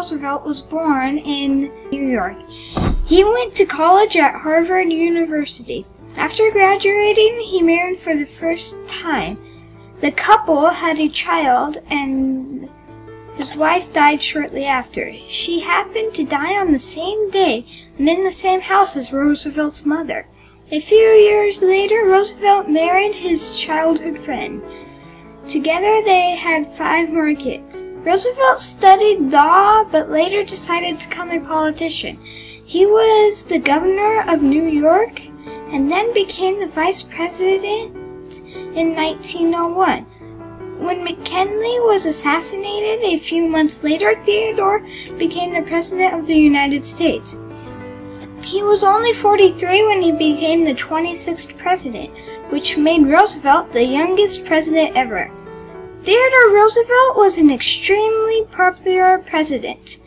Roosevelt was born in New York. He went to college at Harvard University. After graduating, he married for the first time. The couple had a child, and his wife died shortly after. She happened to die on the same day and in the same house as Roosevelt's mother. A few years later, Roosevelt married his childhood friend. Together they had 5 more kids. Roosevelt studied law, but later decided to become a politician. He was the governor of New York and then became the vice president in 1901. When McKinley was assassinated a few months later, Theodore became the President of the United States. He was only 43 when he became the 26th President, which made Roosevelt the youngest president ever. Theodore Roosevelt was an extremely popular president.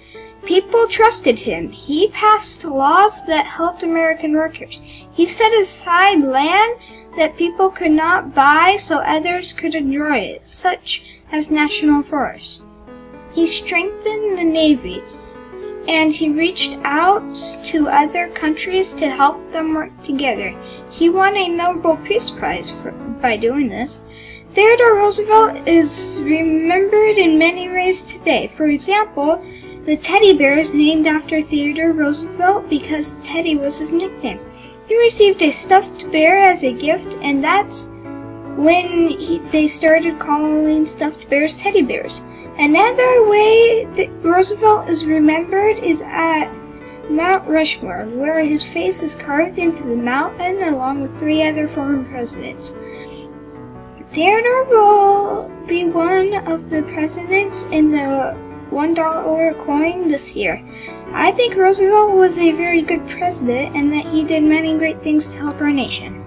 People trusted him. He passed laws that helped American workers. He set aside land that people could not buy so others could enjoy it, such as national forests. He strengthened the Navy, and he reached out to other countries to help them work together. He won a Nobel Peace Prize by doing this. Theodore Roosevelt is remembered in many ways today. For example, the teddy bear is named after Theodore Roosevelt because Teddy was his nickname. He received a stuffed bear as a gift, and that's when they started calling stuffed bears teddy bears. Another way that Roosevelt is remembered is at Mount Rushmore, where his face is carved into the mountain along with 3 other former presidents. Theodore will be one of the presidents in the $1 coin this year. I think Roosevelt was a very good president and that he did many great things to help our nation.